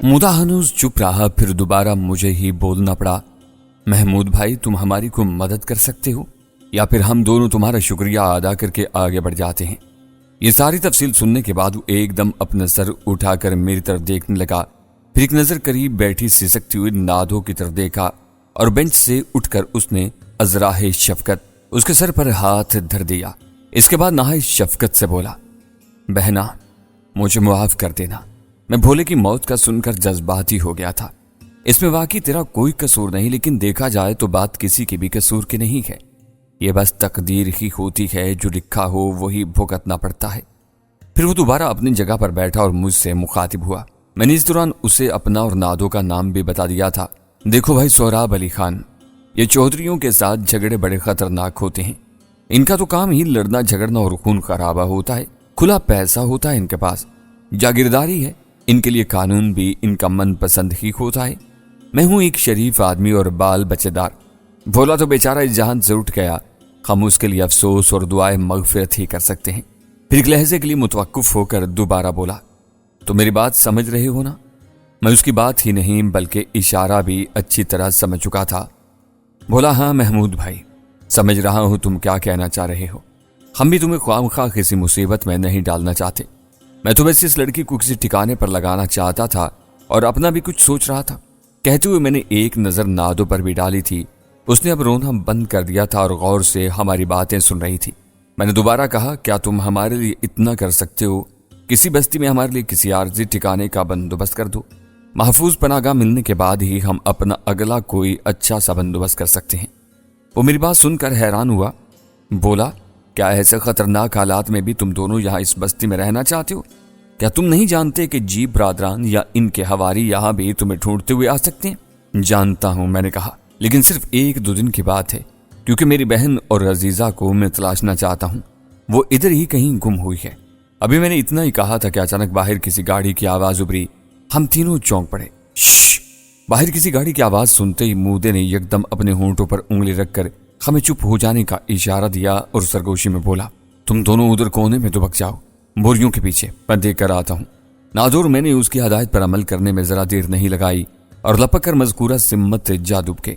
मुदा हनूज चुप रहा। फिर दोबारा मुझे ही बोलना पड़ा। महमूद भाई, तुम हमारी कोई मदद कर सकते हो या फिर हम दोनों तुम्हारा शुक्रिया अदा करके आगे बढ़ जाते हैं। ये सारी तफसील सुनने के बाद वो एकदम अपना सर उठाकर मेरी तरफ देखने लगा। फिर एक नजर करीब बैठी सिसकती हुई नादो की तरफ देखा और बेंच से उठकर उसने अजराह शफकत उसके सर पर हाथ धर दिया। इसके बाद नहाय शफकत से बोला, बहना मुझे मुआफ कर देना। मैं भोले की मौत का सुनकर जज्बाती हो गया था। इसमें वाकई तेरा कोई कसूर नहीं, लेकिन देखा जाए तो बात किसी के भी कसूर की नहीं है। ये बस तकदीर ही होती है, जो लिखा हो वही भुगतना पड़ता है। फिर वो दोबारा अपनी जगह पर बैठा और मुझसे मुखातिब हुआ। मैंने इस दौरान उसे अपना और नादो का नाम भी बता दिया था। देखो भाई सोहराब अली खान, ये चौधरियों के साथ झगड़े बड़े खतरनाक होते हैं। इनका तो काम ही लड़ना झगड़ना और खून खराबा होता है। खुला पैसा होता है इनके पास, जागीरदारी है। इनके लिए कानून भी इनका मनपसंद ही होता है। मैं हूं एक शरीफ आदमी और बाल बच्चेदार। भोला तो बेचारा इस जहान से उठ गया। हम उसके लिए अफसोस और दुआएं मगफिरत ही कर सकते हैं। फिर एक लहजे के लिए मुतवक्किफ होकर दोबारा बोला, तो मेरी बात समझ रहे हो ना? मैं उसकी बात ही नहीं बल्कि इशारा भी अच्छी तरह समझ चुका था। बोला, हाँ महमूद भाई, समझ रहा हूं तुम क्या कहना चाह रहे हो। हम भी तुम्हें ख्वामख्वाह किसी मुसीबत में नहीं डालना चाहते। मैं तो वैसे इस लड़की को किसी ठिकाने पर लगाना चाहता था और अपना भी कुछ सोच रहा था। कहते हुए मैंने एक नजर नादो पर भी डाली थी। उसने अब रोना बंद कर दिया था और गौर से हमारी बातें सुन रही थी। मैंने दोबारा कहा, क्या तुम हमारे लिए इतना कर सकते हो? किसी बस्ती में हमारे लिए किसी आर्जी ठिकाने का बंदोबस्त कर दो। महफूज पनागा मिलने के बाद ही हम अपना अगला कोई अच्छा सा बंदोबस्त कर सकते हैं। वो मेरी बात सुनकर हैरान हुआ। बोला, क्या ऐसे खतरनाक हालात में भी तुम दोनों यहाँ इस बस्ती में रहना चाहते हो? क्या तुम नहीं जानते कि जी ब्रादरान या इनके हवारी यहाँ भी तुम्हें ढूंढते हुए आ सकते हैं? जानता हूं, मैंने कहा, लेकिन सिर्फ 1-2 दिन की बात है, क्योंकि मेरी बहन और अजीजा को मैं तलाशना चाहता हूं। वो इधर ही कहीं गुम हुई है। अभी मैंने इतना ही कहा था कि अचानक बाहर किसी गाड़ी की आवाज उभरी। हम तीनों चौंक पड़े। श्श! बाहर किसी गाड़ी की आवाज सुनते ही मूदे ने एकदम अपने होंठों पर उंगली रखकर हमें चुप हो जाने का इशारा दिया और सरगोशी में बोला, तुम दोनों उधर कोने में दुबक जाओ, बोरियों के पीछे, मैं देख कर आता हूं। नादुर मैंने उसकी हदायत पर अमल करने में जरा देर नहीं लगाई और लपक कर मजकूरा सिम्मत जा दुबके।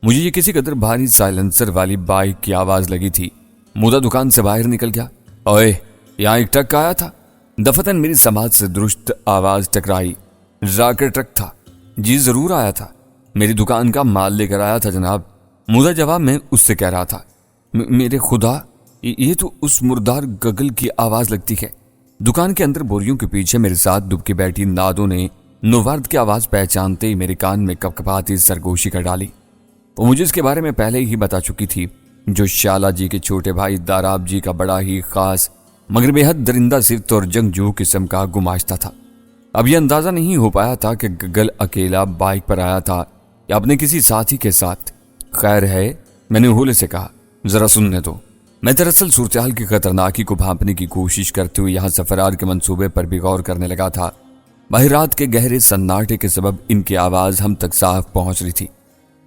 मुझे ये किसी कदर भारी साइलेंसर वाली बाइक की आवाज लगी थी। मुदा दुकान से बाहर निकल गया। ओए, यहाँ एक ट्रक आया था। दफतन मेरी समाज से दुरुस्त आवाज टकराई। राकेट ट्रक था। जी जरूर आया था, मेरी दुकान का माल लेकर आया था जनाब। मुदा जवाब में उससे कह रहा था। मेरे खुदा, ये तो उस मुर्दार गगल की आवाज लगती है। दुकान के अंदर बोरियों के पीछे मेरे साथ दुबकी बैठी नादो ने नोवार्द की आवाज पहचानते ही मेरे कान में कपकपाती सरगोशी कर डाली। वो मुझे इसके बारे में पहले ही बता चुकी थी। जो शाला जी के छोटे भाई दाराब जी का बड़ा ही खास मगर बेहद दरिंदा सिफ्त और जंगजू किस्म का गुमाश्ता था। अब यह अंदाजा नहीं हो पाया था कि गगल अकेला बाइक पर आया था या अपने किसी साथी के साथ। खैर है, मैंने होले से कहा, जरा सुनने दो। मैं दरअसल सूरतहाल की खतरनाकी को भांपने की कोशिश करते हुए यहाँ सफरार के मंसूबे पर भी गौर करने लगा था। बाहर रात के गहरे सन्नाटे के सबब इनकी आवाज हम तक साफ पहुंच रही थी।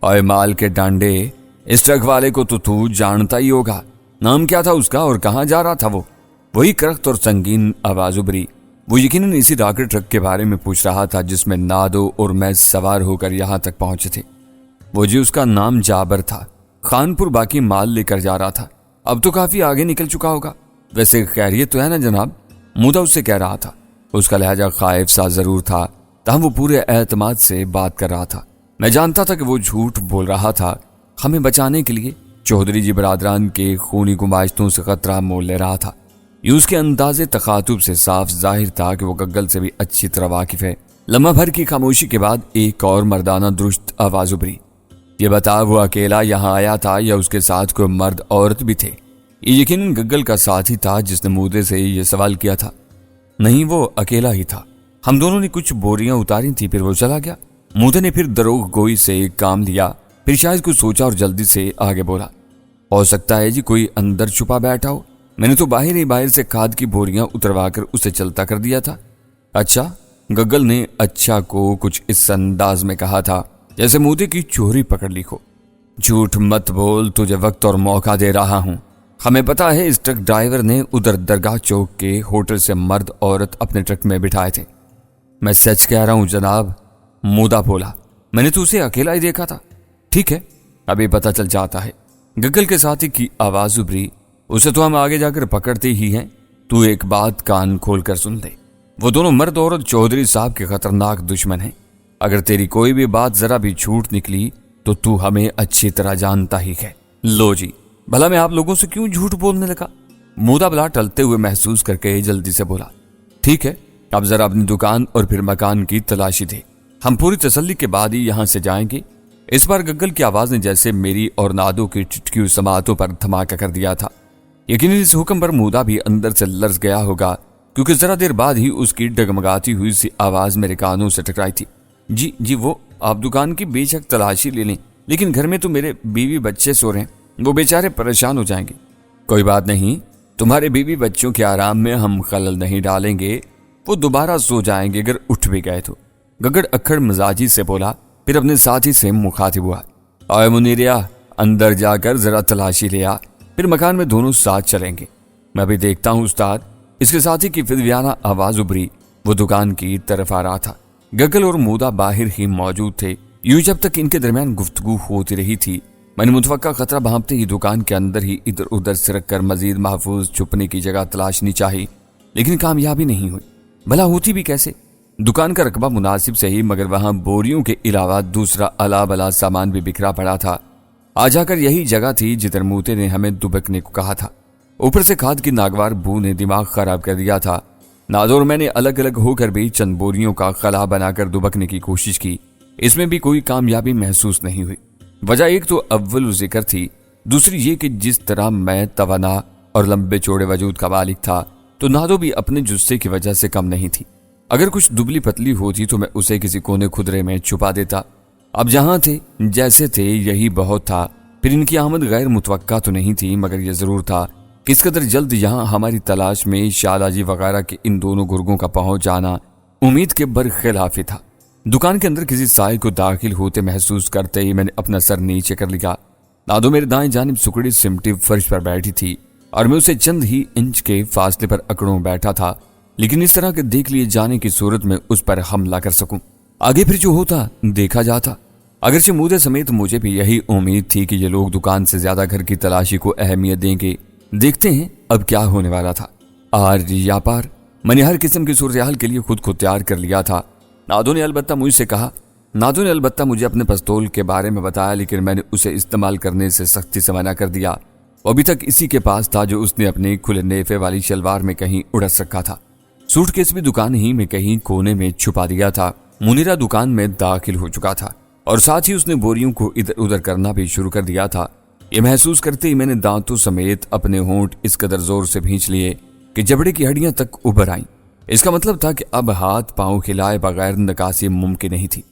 ओए माल के डांडे, इस ट्रक वाले को तो तू जानता ही होगा। नाम क्या था उसका और कहाँ जा रहा था वो? वही करख्त और संगीन आवाज उभरी। वो यकीनन इसी राकेट ट्रक के बारे में पूछ रहा था जिसमें नादो और मैं सवार होकर यहाँ तक पहुंचे थे। वो जी उसका नाम जाबर था। खानपुर बाकी माल लेकर जा रहा था। अब तो काफी आगे निकल चुका होगा। वैसे खैरियत तो है ना जनाब? मुदा उससे कह रहा था। उसका लहजा खाइफ सा जरूर था, तहम वो पूरे एतमाद से बात कर रहा था। मैं जानता था कि वो झूठ बोल रहा था। हमें बचाने के लिए चौधरी जी बरादरान के खूनी गुमाश्तों से खतरा मोल ले रहा था। ये उसके अंदाजे तखातुब से साफ जाहिर था कि वो गग्गल से भी अच्छी तरह वाकिफ है। लम्हा भर की खामोशी के बाद एक और मर्दाना दुरुस्त आवाज उभरी। ये बता, वो अकेला यहाँ आया था या उसके साथ कोई मर्द औरत भी थे? ये यकीनन गग्गल का साथी था जिसने मूदे से ये सवाल किया था। नहीं, वो अकेला ही था। हम दोनों ने कुछ बोरियां उतारी थी, फिर वो चला गया। मूदे ने फिर दरोग गोई से काम लिया, फिर शायद कुछ सोचा और जल्दी से आगे बोला। हो सकता है जी कोई अंदर छुपा बैठा हो। मैंने तो बाहर से खाद की बोरियां उतरवा कर उसे चलता कर दिया था। अच्छा, गग्गल ने अच्छा को कुछ इस अंदाज में कहा था जैसे मूदे की चोरी पकड़ ली हो। झूठ मत बोल, तुझे वक्त और मौका दे रहा हूं। हमें पता है इस ट्रक ड्राइवर ने उधर दरगाह चौक के होटल से मर्द औरत अपने ट्रक में बिठाए थे। मैं सच कह रहा हूं जनाब, मूदा बोला। मैंने तो उसे अकेला ही देखा था। ठीक है, अभी पता चल जाता है। गग्गल के साथी की आवाज उभरी। उसे तो हम आगे जाकर पकड़ते ही हैं। तू एक बात कान खोल कर सुन ले, वो दोनों मर्द औरत चौधरी साहब के खतरनाक दुश्मन हैं। अगर तेरी कोई भी बात जरा भी झूठ निकली तो तू हमें अच्छी तरह जानता ही है। लो जी, भला मैं आप लोगों से क्यों झूठ बोलने लगा? मूदा भला टलते हुए महसूस करके जल्दी से बोला। ठीक है, अब जरा अपनी दुकान और फिर मकान की तलाशी दे। हम पूरी तसल्ली के बाद ही यहां से जाएंगे। इस बार गग्गल की आवाज ने जैसे मेरी और नादो की टिटकी समातों पर धमाका कर दिया था। यकीनन इस हुक्म पर मूदा भी अंदर से लर्ज गया होगा, क्योंकि जरा देर बाद ही उसकी डगमगाती हुई सी आवाज मेरे कानों से टकराई थी। जी वो आप दुकान की बेशक तलाशी ले लें, लेकिन घर में तो मेरे बीवी बच्चे सो रहे हैं, वो बेचारे परेशान हो जाएंगे। कोई बात नहीं, तुम्हारे बीवी बच्चों के आराम में हम खलल नहीं डालेंगे, वो दोबारा सो जाएंगे अगर उठ भी गए तो। गग्गड़ अक्खड़ मिजाजी से बोला, फिर अपने साथी से मुखातिब हुआ। ओए मुनीरिया, अंदर जाकर जरा तलाशी ले आ, फिर मकान में दोनों साथ चलेंगे। मैं भी देखता हूँ उस्ताद। इसके साथी की फिदवियाना आवाज उभरी। वो दुकान की तरफ आ रहा था। गग्गल और मूदा बाहर ही मौजूद थे। यूं जब तक इनके दरमियान गुफ्तगू होती रही थी, मैंने मुतवक्का खतरा भांपते ही दुकान के अंदर ही इधर उधर सिरक कर मजीद महफूज छुपने की जगह तलाशनी चाहिए, लेकिन कामयाबी नहीं हुई। भला होती भी कैसे? दुकान का रकबा मुनासिब से ही, मगर वहां बोरियों के अलावा दूसरा अला बला सामान भी बिखरा पड़ा था। आ जाकर यही जगह थी जिधर मूते ने हमें दुबकने को कहा था। ऊपर से खाद की नागवार बू ने दिमाग खराब कर दिया था। नादो और मैंने अलग अलग होकर भी चंद बोरियों का खला बनाकर दुबकने की कोशिश की। इसमें भी कोई कामयाबी महसूस नहीं हुई। वजह एक तो अव्वल जिक्र थी, दूसरी ये कि जिस तरह मैं तवाना और लंबे चौड़े वजूद का मालिक था, तो नादो भी अपने जुस्से की वजह से कम नहीं थी। अगर कुछ दुबली पतली होती तो मैं उसे किसी कोने खुदरे में छुपा देता। अब जहां थे जैसे थे यही बहुत था। फिर इनकी आमद गैर मुतवक्का तो नहीं थी, मगर यह जरूर था किस कदर जल्द यहाँ हमारी तलाश में शालाजी वगैरह के इन दोनों गुर्गों का पहुंच जाना उम्मीद के बरखिलाफी था। दुकान के अंदर किसी साय को दाखिल होते महसूस करते ही मैंने अपना सर नीचे कर लिया। नादो मेरे दाएं जानिब सुकड़ी सिमटी फर्श पर बैठी थी और मैं उसे चंद ही इंच के फासले पर अकड़ों बैठा था, लेकिन इस तरह के देख लिए जाने की सूरत में उस पर हमला कर सकूं। आगे फिर जो होता देखा जाता। अगरचे मूदे समेत मुझे भी यही उम्मीद थी कि ये लोग दुकान से ज्यादा घर की तलाशी को अहमियत देंगे। देखते हैं अब क्या होने वाला था। आर या पार, मैंने हर किस्म की सूरत के लिए खुद को तैयार कर लिया था। नादो ने अलबत्ता मुझे अपने पिस्तौल के बारे में बताया, लेकिन मैंने उसे इस्तेमाल करने से सख्ती से मना कर दिया। अभी तक इसी के पास था जो उसने अपने खुले नेफे वाली शलवार में कहीं उड़स रखा था। सूटकेस भी दुकान ही में कहीं कोने में छुपा दिया था। मुनीरा दुकान में दाखिल हो चुका था और साथ ही उसने बोरियों को इधर उधर करना भी शुरू कर दिया था। ये महसूस करते ही मैंने दांतों समेत अपने होंठ इस कदर जोर से भींच लिए कि जबड़े की हड्डियां तक उभर आईं। इसका मतलब था कि अब हाथ पांव खिलाए बगैर नकासी मुमकिन नहीं थी।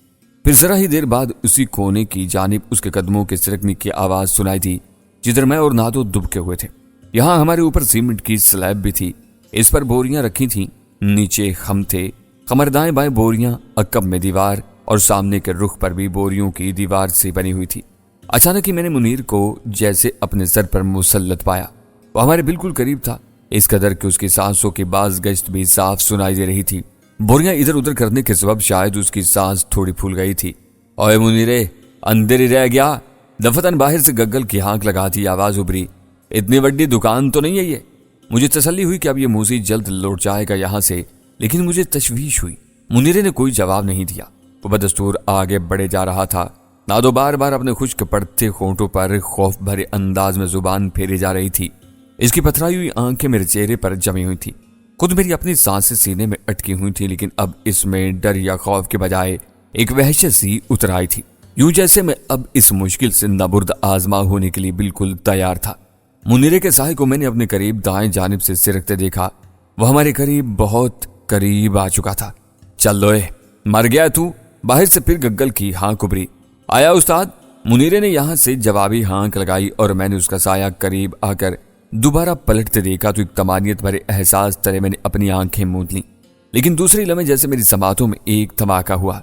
फिर जरा ही देर बाद उसी कोने की जानिब उसके कदमों के सिरकने की आवाज सुनाई दी, जिधर मैं और नादो दुबके हुए थे। यहाँ हमारे ऊपर सीमेंट की स्लैब भी थी, इस पर बोरियां रखी थीं, नीचे खम थे, खमर दाएं बाएं बोरियां, अकब में दीवार और सामने के रुख पर भी बोरियों की दीवार से बनी हुई थी। अचानक ही मैंने मुनीर को जैसे अपने सर पर मुसल्लत पाया। वो हमारे बिल्कुल करीब था, इस कदर कि उसकी सांसों की बाज गश्त भी साफ सुनाई दे रही थी। बोरियां इधर उधर करने के सबब शायद उसकी सांस थोड़ी फूल गई थी। ओए मुनीरे, अंदर ही रह गया? दफतन बाहर से गग्गल की हाँक लगाती आवाज उभरी। इतनी बड़ी दुकान तो नहीं है ये। मुझे तसल्ली हुई कि अब ये मूसी जल्द लौट जाएगा यहाँ से, लेकिन मुझे तशवीश हुई। मुनीरे ने कोई जवाब नहीं दिया। वो बदस्तूर आगे बढ़े जा रहा था। नादो बार बार अपने खुश्क पड़ते होंठों पर खौफ भरे अंदाज में जुबान फेरे जा रही थी। इसकी पथराई हुई आंखें मेरे चेहरे पर जमी हुई थी। खुद मेरी अपनी सांसें सीने में अटकी हुई थी, लेकिन अब इसमें डर या खौफ के बजाय एक वहशत सी उतर आई थी, यूं जैसे मैं अब इस मुश्किल से नबुर्द आजमा होने के लिए बिल्कुल तैयार था। मुनीरे के साय को मैंने अपने करीब दाएं जानिब से सिरकते देखा। वह हमारे करीब, बहुत करीब आ चुका था। चल लोए, मर गया तू? बाहर से फिर गग्गल की हाँक उभरी। आया उस्ताद? मुनीरे ने यहां से जवाबी हाँक लगाई और मैंने उसका साया करीब आकर दोबारा पलटते देखा तो एक तमानियत भरे एहसास तरह मैंने अपनी आंखें मूंद ली। लेकिन दूसरी लम्हे जैसे मेरी समातों में एक धमाका हुआ।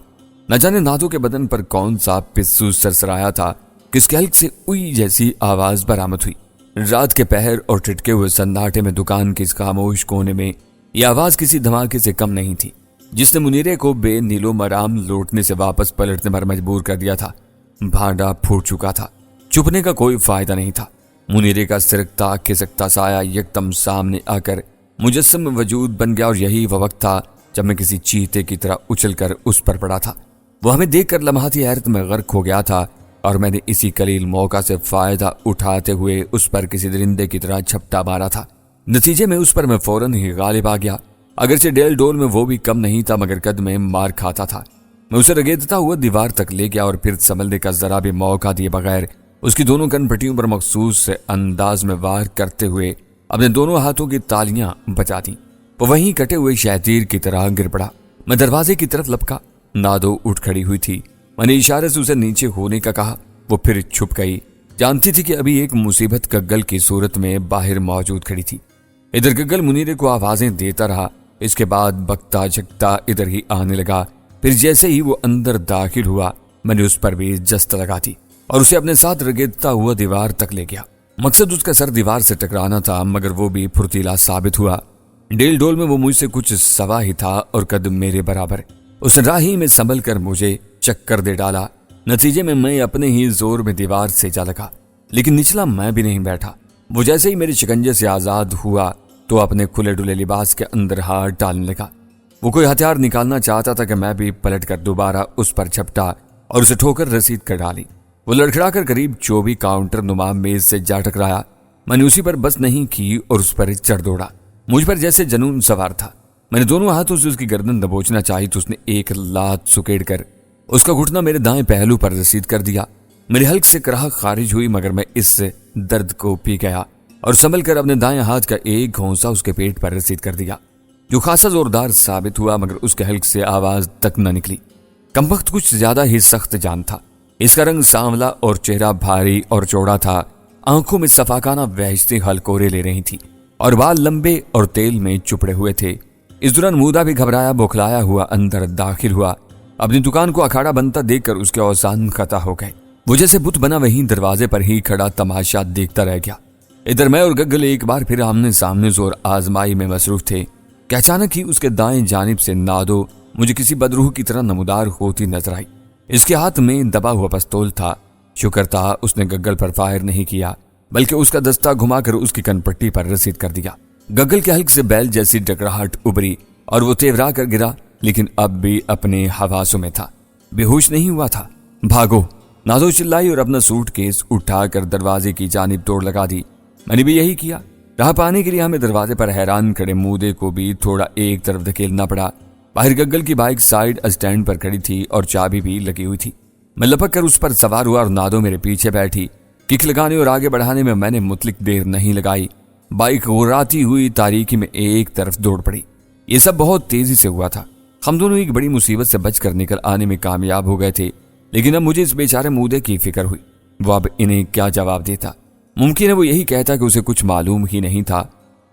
न जाने नादो के बदन पर कौन सा पिस्सू सरसराया था, किसके हल्क से उई जैसी आवाज बरामद हुई। रात के पहर और टिटके हुए सन्नाटे में दुकान के इस खामोश कोने में यह आवाज किसी धमाके से कम नहीं थी। जिसने मुनीरे को बे नीलो मराम लौटने से वापस पलटने पर मजबूर कर दिया था। भांडा फूट चुका था, चुपने का कोई फायदा नहीं था। मुनीरे का सिरकता खिसकता साया एकदम सामने आकर मुजस्सम वजूद बन गया और यही वह वक्त था जब मैं किसी चीते की तरह उछलकर उस पर पड़ा था। वो हमें देखकर लम्हाती हैरत में गर्क हो गया था और मैंने इसी कलील मौका से फायदा उठाते हुए उस पर किसी दरिंदे की तरह झपटा मारा था। नतीजे में उस पर मैं फौरन ही गालिब आ गया। अगरचे डेल डोल में वो भी कम नहीं था, मगर कद में मार खाता था। मैं उसे रगेदता हुआ दीवार तक ले गया और फिर संभलने का जरा भी मौका दिए बगैर उसकी दोनों कनपट्टियों पर मखसूस से अंदाज में वार करते हुए अपने दोनों हाथों की तालियां बजा दी। वो वहीं कटे हुए शहतीर की तरह गिर पड़ा। मैं दरवाजे की तरफ लपका। नादो उठ खड़ी हुई थी। मैंने इशारे से उसे नीचे होने का कहा। वो फिर छुप गई। जानती थी कि अभी एक मुसीबत गग्गल की सूरत में बाहर मौजूद खड़ी थी। इधर गग्गल मुनीरे को आवाजें देता रहा। इसके बाद बकता झकता इधर ही आने लगा। फिर जैसे ही वो अंदर दाखिल हुआ, मैंने उस पर भी जस्त लगा दी और उसे अपने साथ रगेदता हुआ दीवार तक ले गया। मकसद उसका सर दीवार से टकराना था, मगर वो भी फुर्तीला साबित हुआ। डेल डोल में वो मुझसे कुछ सवा ही था और कद मेरे बराबर। उस राही में संभल कर मुझे चक्कर दे डाला। नतीजे में मैं अपने ही जोर में दीवार से जा लगा, लेकिन निचला मैं भी नहीं बैठा। वो जैसे ही मेरे शिकंजे से आजाद हुआ तो अपने खुले डुले लिबास के अंदर हाथ डालने लगा। वो कोई हथियार निकालना चाहता था कि मैं भी पलटकर दोबारा उस पर झपटा और उसे ठोकर रसीद कर डाली। वो लड़खड़ाकर करीब 24 काउंटर नुमा मेज से जा टकराया। मैंने उसी पर बस नहीं की और उस पर चढ़ दौड़ा। मुझ पर जैसे जनून सवार था। मैंने दोनों हाथों से उसकी गर्दन दबोचना चाही तो उसने एक लात सुकेड़ कर उसका घुटना मेरे दाएं पहलू पर रसीद कर दिया। मेरी हल्क से कराह खारिज हुई, मगर मैं इस दर्द को पी गया और संभल कर अपने दाएं हाथ का एक घोंसा उसके पेट पर रसीद कर दिया, जो खासा जोरदार साबित हुआ, मगर उसके हल्क से आवाज तक न निकली। कमबख्त कुछ ज्यादा ही सख्त जान था। इसका रंग सांवला और चेहरा भारी और चौड़ा था। आंखों में सफाकाना वहशती हलकोरे ले रही थी और बाल लंबे और तेल में चुपड़े हुए थे। इस दौरान मूदा भी घबराया बौखलाया हुआ अंदर दाखिल हुआ। अपनी दुकान को अखाड़ा बनता देखकर उसके औसान खता हो गए। वो जैसे बुत बना वहीं दरवाजे पर ही खड़ा तमाशा देखता रह गया। इधर मैं और गग्गल एक बार फिर आमने सामने जोर आजमाई में मसरूफ थे कि अचानक ही उसके दाएं जानिब से नादो मुझे किसी बदरूह की तरह नमूदार होती नजर आई। इसके हाथ में दबा हुआ पिस्तौल था। शुक्र था उसने गग्गल पर फायर नहीं किया, बल्कि उसका दस्ता घुमाकर उसकी कनपट्टी पर रसीद कर दिया। गग्गल के हल्क से बैल जैसी डकराहट उभरी और वो तेवरा कर गिरा, लेकिन अब भी अपने हवासों में था, बेहोश नहीं हुआ था। भागो, नादो चिल्लाई और अपना सूटकेस उठाकर दरवाजे की जानिब दौड़ लगा दी। मैंने भी यही किया। राह पाने के लिए हमें दरवाजे पर हैरान खड़े मूदे को भी थोड़ा एक तरफ धकेलना पड़ा। बाहर गग्गल की बाइक साइड स्टैंड पर खड़ी थी और चाबी भी लगी हुई थी। मैं लपक कर उस पर सवार हुआ और नादो मेरे पीछे बैठी। किक लगाने और आगे बढ़ाने में मैंने मुतलिक देर नहीं लगाई। बाइक गुर्राती हुई तारीकी में एक तरफ दौड़ पड़ी। ये सब बहुत तेजी से हुआ था। हम दोनों एक बड़ी मुसीबत से बचकर निकल आने में कामयाब हो गए थे, लेकिन अब मुझे इस बेचारे मूदे की फिक्र हुई। वो अब इन्हें क्या जवाब देता? मुमकिन है वो यही कहता कि उसे कुछ मालूम ही नहीं था।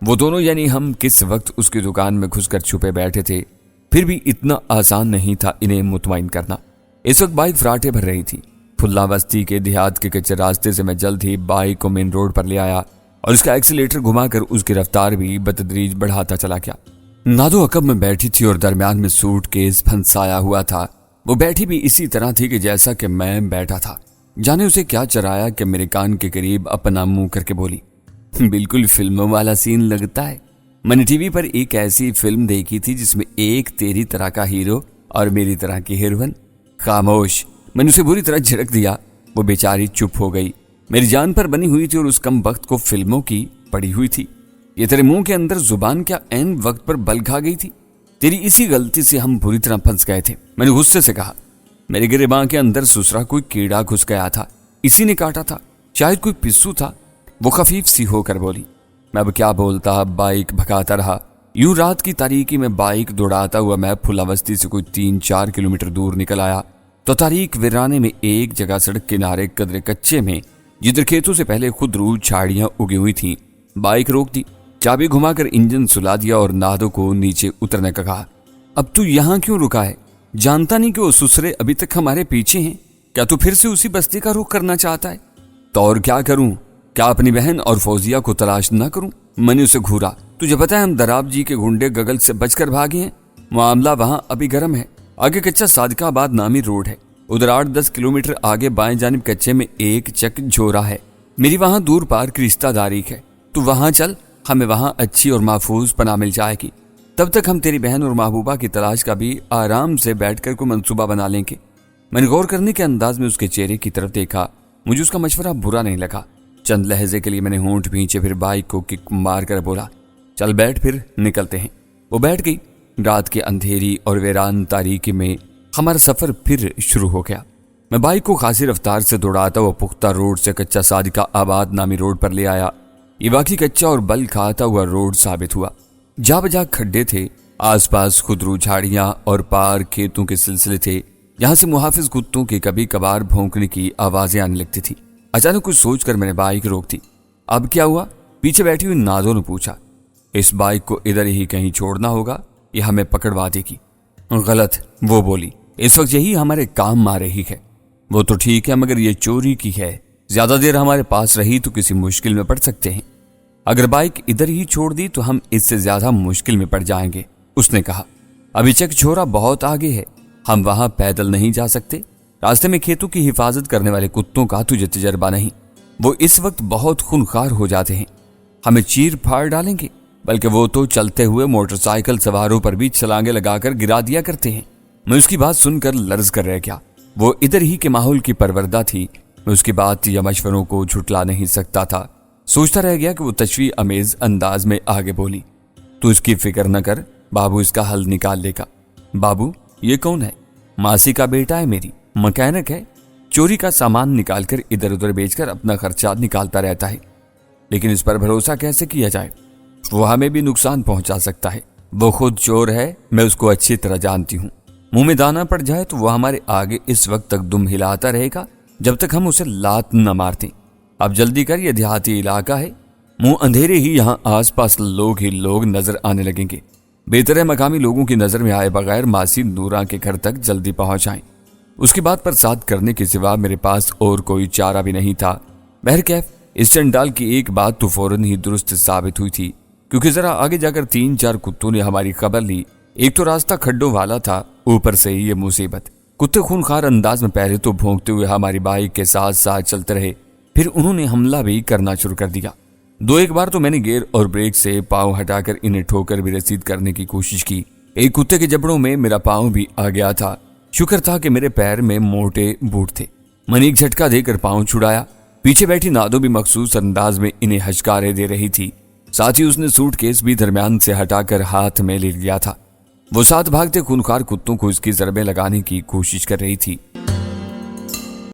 वो दोनों यानी हम किस वक्त उसकी दुकान में घुसकर छुपे बैठे थे। फिर भी इतना आसान नहीं था इन्हें मुतमईन करना। इस वक्त बाइक फराटे भर रही थी। फुल्ला बस्ती के देहात के कच्चे रास्ते से मैं जल्द ही बाइक को मेन रोड पर ले आया और उसका एक्सीलेटर घुमाकर उसकी रफ्तार भी बतदरीज बढ़ाता चला गया। नादो अकब में बैठी थी और दरमियान में सूटकेस फंसाया हुआ था। वो बैठी भी इसी तरह थी कि जैसा कि मैं बैठा था। जाने उसे क्या चराया कि मेरे कान के करीब अपना मुंह करके बोली, बिल्कुल फिल्मों वाला सीन लगता है। मैंने टीवी पर एक ऐसी फिल्म देखी थी जिसमें एक तेरी तरह का हीरो और मेरी तरह की हीरोइन। खामोश। मैंने उसे बुरी तरह झिड़क दिया। वो बेचारी चुप हो गई। मेरी जान पर बनी हुई थी और उस कम वक्त को फिल्मों की पड़ी हुई थी। ये तेरे मुंह के अंदर जुबान क्या ऐन वक्त पर बल खा गई थी? तेरी इसी गलती से हम बुरी तरह फंस गए थे। मैंने गुस्से से कहा। मेरे गिरेबां के अंदर सुसरा कोई कीड़ा घुस गया था, इसी ने काटा था, शायद कोई पिस्सू था। वो खफीफ सी होकर बोली। मैं अब क्या बोलता, बाइक भगाता रहा। यूं रात की तारीकी में बाइक दौड़ाता हुआ मैं फुलावस्ती से कोई 3-4 किलोमीटर दूर निकल आया तो तारीक वीराने में एक जगह सड़क किनारे कदरे कच्चे में, जिधर खेतों से पहले खुद रू झाड़ियां उगी हुई थी, बाइक रोक दी, चाबी घुमाकर इंजन सुला दिया और नादो को नीचे उतरने का कहा। अब तू यहाँ क्यों रुका है? जानता नहीं कि वो सुसरे अभी तक हमारे पीछे हैं? क्या तू फिर से उसी बस्ती का रुख करना चाहता है? तो और क्या करूं? क्या अपनी बहन और फौजिया को तलाश ना करूं? मैंने उसे घूरा। तुझे पता है हम दराब जी के गुंडे गगल से बचकर भागे हैं। मामला वहां अभी गर्म है। आगे कच्चा सादिकाबाद नामी रोड है, उधर 8-10 किलोमीटर आगे बाएं जानिब कच्चे में एक चक झोरा है। मेरी वहां दूर पार की रिश्तेदारी है, तू वहां चल, हमें वहां अच्छी और महफूज पनाह मिल जाएगी। तब तक हम तेरी बहन और महबूबा की तलाश का भी आराम से बैठकर कोई मंसूबा बना लेंगे। मैंने गौर करने के अंदाज में उसके चेहरे की तरफ देखा। मुझे उसका मशवरा बुरा नहीं लगा। चंद लहजे के लिए मैंने होंठ भींचे, फिर बाइक को किक मार कर बोला, चल बैठ, फिर निकलते हैं। वो बैठ गई। रात की अंधेरी और वीरान तारीकी में हमारा सफर फिर शुरू हो गया। मैं बाइक को खासी रफ्तार से दौड़ाता हुआ पुख्ता रोड से कच्चा सादिका आबाद नामी रोड पर ले आया। ये वाकई कच्चा और बल खाता हुआ रोड साबित हुआ। जा बजा खड्डे थे, आसपास खुदरू झाड़ियां और पार खेतों के सिलसिले थे। यहाँ से मुहाफिज कुत्तों के कभी कभार भौंकने की आवाजें आने लगती थी। अचानक कुछ सोचकर मैंने बाइक रोक दी। अब क्या हुआ? पीछे बैठी हुई नादो ने पूछा। इस बाइक को इधर ही कहीं छोड़ना होगा, ये हमें पकड़वा देगी। गलत, वो बोली, इस वक्त यही हमारे काम आ रही है। वो तो ठीक है, मगर ये चोरी की है, ज्यादा देर हमारे पास रही तो किसी मुश्किल में पड़ सकते हैं। अगर बाइक इधर ही छोड़ दी तो हम इससे ज्यादा मुश्किल में पड़ जाएंगे, उसने कहा। अभी चक छोरा बहुत आगे है, हम वहां पैदल नहीं जा सकते। रास्ते में खेतों की हिफाजत करने वाले कुत्तों का तुझे तजर्बा नहीं, वो इस वक्त बहुत खूनखार हो जाते हैं, हमें चीर फाड़ डालेंगे। बल्कि वो तो चलते हुए मोटरसाइकिल सवारों पर भी छलांगे लगाकर गिरा दिया करते हैं। मैं उसकी बात सुनकर लर्ज कर रह गया। वो इधर ही के माहौल की परवरदा थी। मैं उसकी बात या मशवरों को झुटला नहीं सकता था। सोचता रह गया कि वो तशवी अमेज अंदाज में आगे बोली, तू इसकी फिक्र न कर, बाबू इसका हल निकाल लेगा। बाबू? ये कौन है? मासी का बेटा है मेरी, मैकेनिक है, चोरी का सामान निकालकर इधर उधर बेचकर अपना खर्चा निकालता रहता है। लेकिन इस पर भरोसा कैसे किया जाए? वो हमें भी नुकसान पहुंचा सकता है। वो खुद चोर है, मैं उसको अच्छी तरह जानती हूँ। मुंह में दाना पड़ जाए तो वो हमारे आगे इस वक्त तक दुम हिलाता रहेगा जब तक हम उसे लात न मारते। अब जल्दी कर, ये देहाती इलाका है, मुंह अंधेरे ही यहाँ आसपास लोग ही लोग नजर आने लगेंगे। बेहतर है मकामी लोगों की नजर में आए बगैर मासी नूरा के घर तक जल्दी पहुंच आएं। उसकी बात पर साथ करने के सिवा मेरे पास और कोई चारा भी नहीं था। बहरकैफ इस चंडाल की एक बात तो फौरन ही दुरुस्त साबित हुई थी, क्योंकि जरा आगे जाकर 3-4 कुत्तों ने हमारी खबर ली। एक तो रास्ता खड्डों वाला था, ऊपर से ये मुसीबत। कुत्ते खूनखार अंदाज में पहले तो भौंकते हुए हमारी बाइक के साथ साथ चलते रहे, फिर उन्होंने हमला भी करना शुरू कर दिया। 2-1 बार तो मैंने गियर और ब्रेक से पांव हटाकर इन्हें ठोकर भी रसीद करने की कोशिश की। एक कुत्ते के जबड़ों में मेरा पांव भी आ गया था। शुक्र था कि मेरे पैर में मोटे बूट थे। मैंने एक झटका देकर पांव छुड़ाया। पीछे बैठी नादो भी मखसूस अंदाज में इन्हें हचकारे दे रही थी। साथ ही उसने सूटकेस भी दरमियान से हटाकर हाथ में ले लिया था। वो साथ भागते खूनखार कुत्तों को इसकी ज़रबें लगाने की कोशिश कर रही थी।